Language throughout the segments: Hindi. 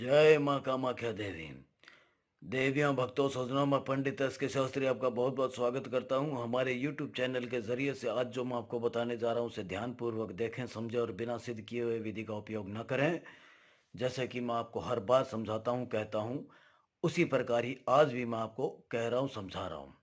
जय माँ कामाख्या देवी। देवियाँ, भक्तों, सज्जनों, मैं पंडित एस के शास्त्री आपका बहुत बहुत स्वागत करता हूँ। हमारे यूट्यूब चैनल के जरिए से आज जो मैं आपको बताने जा रहा हूँ उसे ध्यानपूर्वक देखें, समझें और बिना सिद्ध किए हुए विधि का उपयोग न करें। जैसे कि मैं आपको हर बार समझाता हूँ, कहता हूँ, उसी प्रकार ही आज भी मैं आपको कह रहा हूँ, समझा रहा हूँ।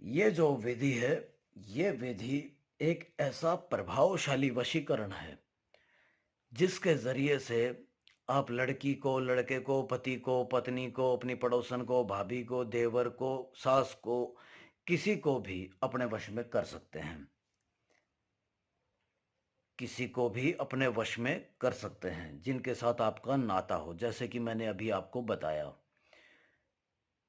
ये जो विधि है, ये विधि एक ऐसा प्रभावशाली वशीकरण है जिसके जरिए से आप लड़की को, लड़के को, पति को, पत्नी को, अपनी पड़ोसन को, भाभी को, देवर को, सास को, किसी को भी अपने वश में कर सकते हैं। किसी को भी अपने वश में कर सकते हैं जिनके साथ आपका नाता हो, जैसे कि मैंने अभी आपको बताया।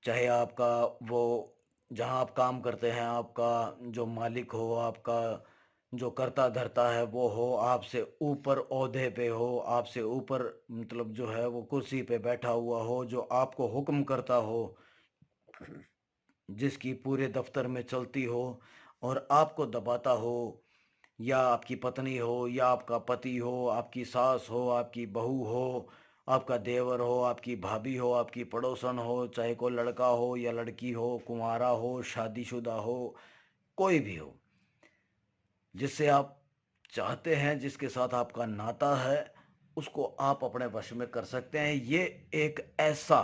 चाहे आपका वो जहां आप काम करते हैं, आपका जो मालिक हो, आपका जो करता धरता है वो हो, आपसे ऊपर ओहदे पे हो, आपसे ऊपर मतलब जो है वो कुर्सी पे बैठा हुआ हो, जो आपको हुक्म करता हो, जिसकी पूरे दफ्तर में चलती हो और आपको दबाता हो, या आपकी पत्नी हो, या आपका पति हो, आपकी सास हो, आपकी बहू हो, आपका देवर हो, आपकी भाभी हो, आपकी पड़ोसन हो, चाहे कोई लड़का हो या लड़की हो, कुंवारा हो, शादीशुदा हो, कोई भी हो, जिससे आप चाहते हैं, जिसके साथ आपका नाता है, उसको आप अपने वश में कर सकते हैं। ये एक ऐसा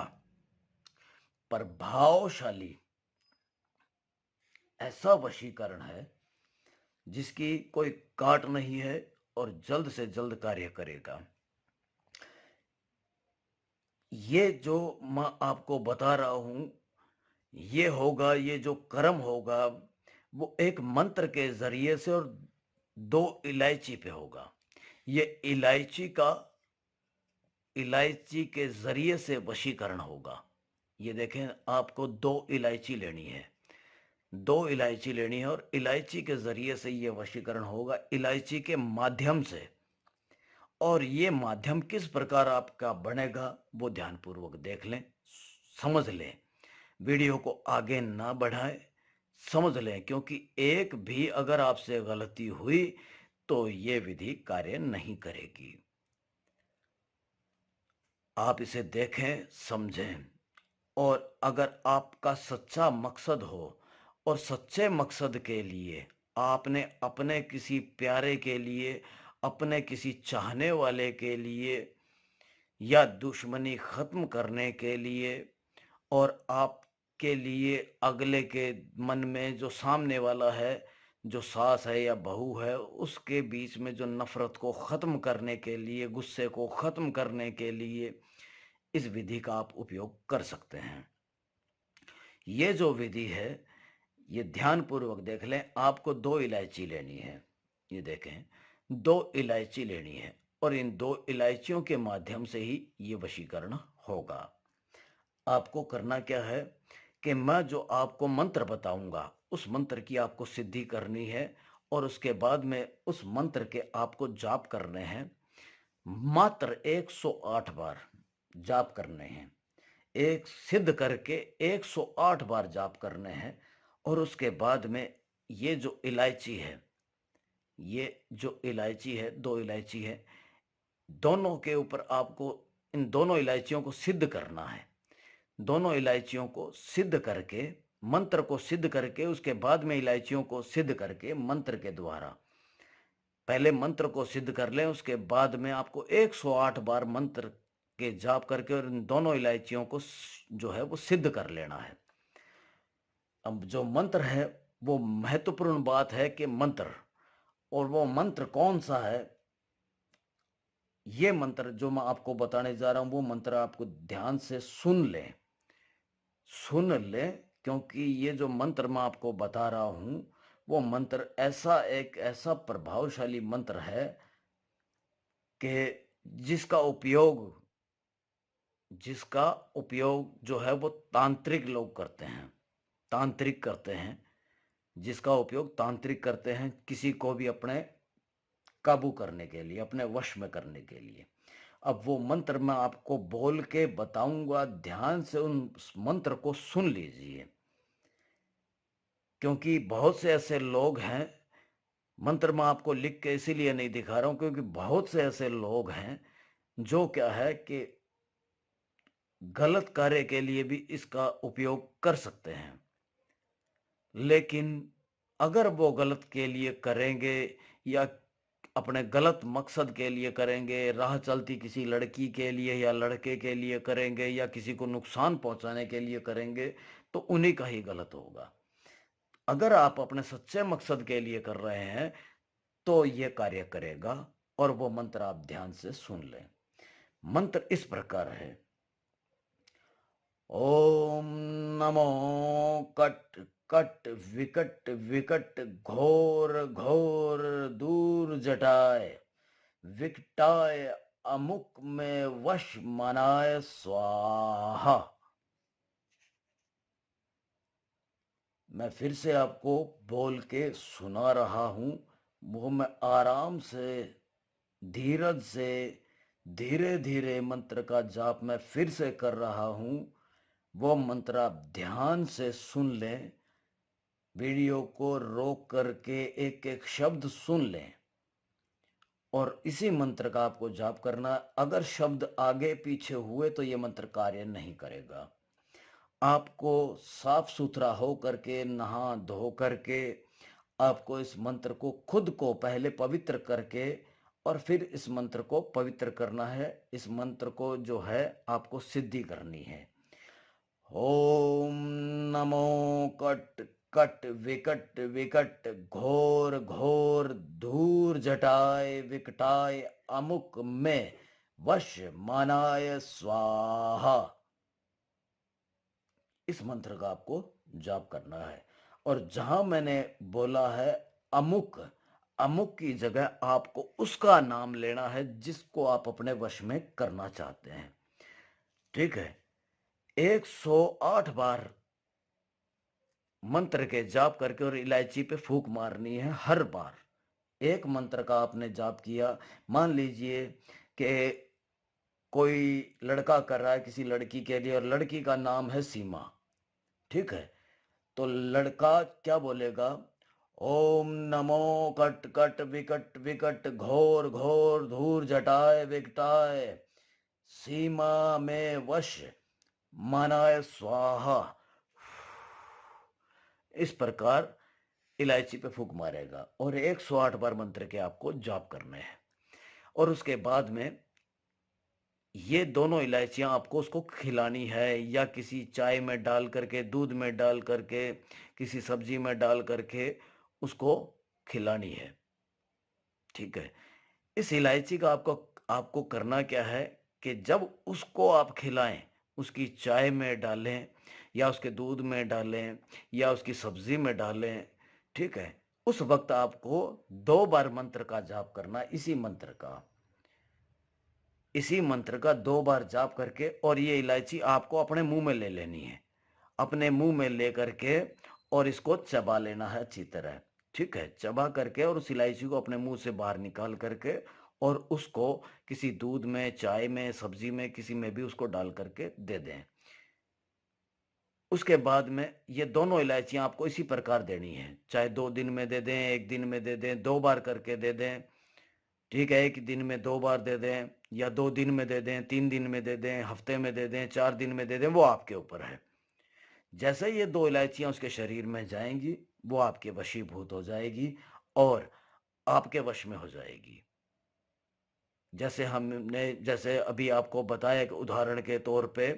प्रभावशाली, ऐसा वशीकरण है जिसकी कोई काट नहीं है और जल्द से जल्द कार्य करेगा। ये जो मैं आपको बता रहा हूं, ये होगा, ये जो कर्म होगा वो एक मंत्र के जरिए से और दो इलायची पे होगा। ये इलायची के जरिए से वशीकरण होगा। ये देखें, आपको दो इलायची लेनी है, दो इलायची लेनी है और इलायची के जरिए से ये वशीकरण होगा, इलायची के माध्यम से। और ये माध्यम किस प्रकार आपका बनेगा वो ध्यानपूर्वक देख लें, समझ लें, वीडियो को आगे ना बढ़ाएं, समझ लें, क्योंकि एक भी अगर आपसे गलती हुई तो ये विधि कार्य नहीं करेगी। आप इसे देखें, समझें, और अगर आपका सच्चा मकसद हो और सच्चे मकसद के लिए आपने अपने किसी प्यारे के लिए, अपने किसी चाहने वाले के लिए, या दुश्मनी खत्म करने के लिए, और आपके लिए अगले के मन में जो सामने वाला है, जो सास है या बहू है, उसके बीच में जो नफरत को खत्म करने के लिए, गुस्से को खत्म करने के लिए इस विधि का आप उपयोग कर सकते हैं। ये जो विधि है, ये ध्यान पूर्वक देख लें। आपको दो इलायची लेनी है, ये देखें, दो इलायची लेनी है और इन दो इलायचियों के माध्यम से ही ये वशीकरण होगा। आपको करना क्या है कि मैं जो आपको मंत्र बताऊंगा उस मंत्र की आपको सिद्धि करनी है और उसके बाद में उस मंत्र के आपको जाप करने हैं। मात्र 108 बार जाप करने हैं, एक सिद्ध करके 108 बार जाप करने हैं। और उसके बाद में ये जो इलायची है, ये जो इलायची है, दो इलायची है, दोनों के ऊपर आपको इन दोनों इलायचियों को सिद्ध करना है। दोनों इलायचियों को सिद्ध करके, मंत्र को सिद्ध करके, उसके बाद में इलायचियों को सिद्ध करके मंत्र के द्वारा, पहले मंत्र को सिद्ध कर लें, उसके बाद में आपको 108 बार मंत्र के जाप करके और इन दोनों इलायचियों को जो है वो सिद्ध कर लेना है। अब जो मंत्र है, वो महत्वपूर्ण बात है कि मंत्र, और वो मंत्र कौन सा है, ये मंत्र जो मैं आपको बताने जा रहा हूं, वो मंत्र आपको ध्यान से सुन लें, सुन लें, क्योंकि ये जो मंत्र मैं आपको बता रहा हूं वो मंत्र ऐसा, एक ऐसा प्रभावशाली मंत्र है कि जिसका उपयोग जो है वो तांत्रिक लोग करते हैं, तांत्रिक करते हैं, जिसका उपयोग तांत्रिक करते हैं किसी को भी अपने काबू करने के लिए, अपने वश में करने के लिए। अब वो मंत्र मैं आपको बोल के बताऊंगा, ध्यान से उन मंत्र को सुन लीजिए, क्योंकि बहुत से ऐसे लोग हैं, मंत्र मैं आपको लिख के इसीलिए नहीं दिखा रहा हूं क्योंकि बहुत से ऐसे लोग हैं जो क्या है कि गलत कार्य के लिए भी इसका उपयोग कर सकते हैं। लेकिन अगर वो गलत के लिए करेंगे या अपने गलत मकसद के लिए करेंगे, राह चलती किसी लड़की के लिए या लड़के के लिए करेंगे या किसी को नुकसान पहुंचाने के लिए करेंगे, तो उन्हीं का ही गलत होगा। अगर आप अपने सच्चे मकसद के लिए कर रहे हैं तो ये कार्य करेगा। और वो मंत्र आप ध्यान से सुन लें। मंत्र इस प्रकार है। ओम नमो कट कट विकट विकट घोर घोर दूर जटाय विकटाय अमुक में वश मनाय स्वाहा। मैं फिर से आपको बोल के सुना रहा हूं। वो मैं आराम से, धीरज से, धीरे धीरे मंत्र का जाप मैं फिर से कर रहा हूं। वो मंत्र आप ध्यान से सुन लें। वीडियो को रोक करके एक एक शब्द सुन लें और इसी मंत्र का आपको जाप करना। अगर शब्द आगे पीछे हुए तो ये मंत्र कार्य नहीं करेगा। आपको साफ सुथरा हो करके, नहा धो करके, आपको इस मंत्र को खुद को पहले पवित्र करके और फिर इस मंत्र को पवित्र करना है। इस मंत्र को जो है आपको सिद्धि करनी है। ओम नमो कट कट विकट विकट घोर घोर धूर जटाय विकटाय अमुक में वश मानाय स्वाहा। इस मंत्र का आपको जाप करना है। और जहां मैंने बोला है अमुक, अमुक की जगह आपको उसका नाम लेना है जिसको आप अपने वश में करना चाहते हैं। ठीक है। 108 बार मंत्र के जाप करके और इलायची पे फूंक मारनी है हर बार। एक मंत्र का आपने जाप किया, मान लीजिए कि कोई लड़का कर रहा है किसी लड़की के लिए और लड़की का नाम है सीमा। ठीक है। तो लड़का क्या बोलेगा? ओम नमो कट कट विकट विकट घोर घोर धूर जटाए विकटाए सीमा में वश मनाय स्वाहा। इस प्रकार इलायची पे फूंक मारेगा और 108 बार मंत्र के आपको जाप करने हैं। और उसके बाद में ये दोनों इलायचियां आपको उसको खिलानी है या किसी चाय में डाल करके, दूध में डाल करके, किसी सब्जी में डाल करके उसको खिलानी है। ठीक है। इस इलायची का आपको करना क्या है कि जब उसको आप खिलाएं, उसकी चाय में डालें या उसके दूध में डालें या उसकी सब्जी में डालें, ठीक है, उस वक्त आपको 2 बार मंत्र का जाप करना। इसी मंत्र का 2 बार जाप करके और ये इलायची आपको अपने मुंह में ले लेनी है। अपने मुंह में ले करके और इसको चबा लेना है अच्छी तरह। ठीक है। चबा करके और उस इलायची को अपने मुंह से बाहर निकाल करके और उसको किसी दूध में, चाय में, सब्जी में, किसी में भी उसको डाल करके दे दें। उसके बाद में ये दोनों इलायचियां आपको इसी प्रकार देनी है। चाहे 2 दिन में दे दें, 1 दिन में दे दें, 2 बार करके दे दें। ठीक है। 1 दिन में 2 बार दे दें या 2 दिन में दे दें, 3 दिन में दे दें, हफ्ते में दे दें, 4 दिन में दे दें, वो आपके ऊपर है। जैसे ये 2 इलायचियां उसके शरीर में जाएंगी, वो आपके वशीभूत हो जाएगी और आपके वश में हो जाएगी। जैसे अभी आपको बताया कि उदाहरण के तौर पे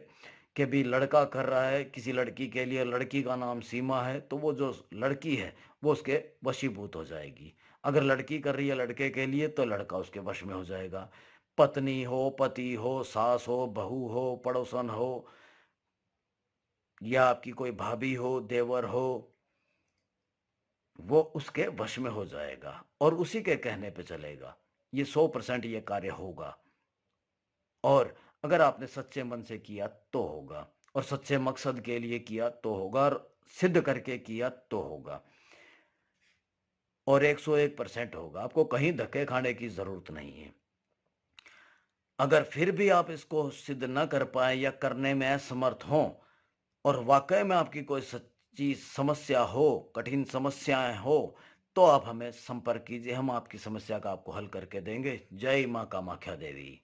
कि भी लड़का कर रहा है किसी लड़की के लिए, लड़की का नाम सीमा है, तो वो जो लड़की है वो उसके वशीभूत हो जाएगी। अगर लड़की कर रही है लड़के के लिए तो लड़का उसके वश में हो जाएगा। पत्नी हो, पति हो, सास हो, बहू हो, पड़ोसन हो या आपकी कोई भाभी हो, देवर हो, वो उसके वश में हो जाएगा और उसी के कहने पे चलेगा। ये 100% ये कार्य होगा। और अगर आपने सच्चे मन से किया तो होगा और सच्चे मकसद के लिए किया तो होगा और सिद्ध करके किया तो होगा और 101% होगा। आपको कहीं धक्के खाने की जरूरत नहीं है। अगर फिर भी आप इसको सिद्ध न कर पाए या करने में असमर्थ हों और वाकई में आपकी कोई सच्ची समस्या हो, कठिन समस्याएं हो, तो आप हमें संपर्क कीजिए। हम आपकी समस्या का आपको हल करके देंगे। जय मां कामाख्या देवी।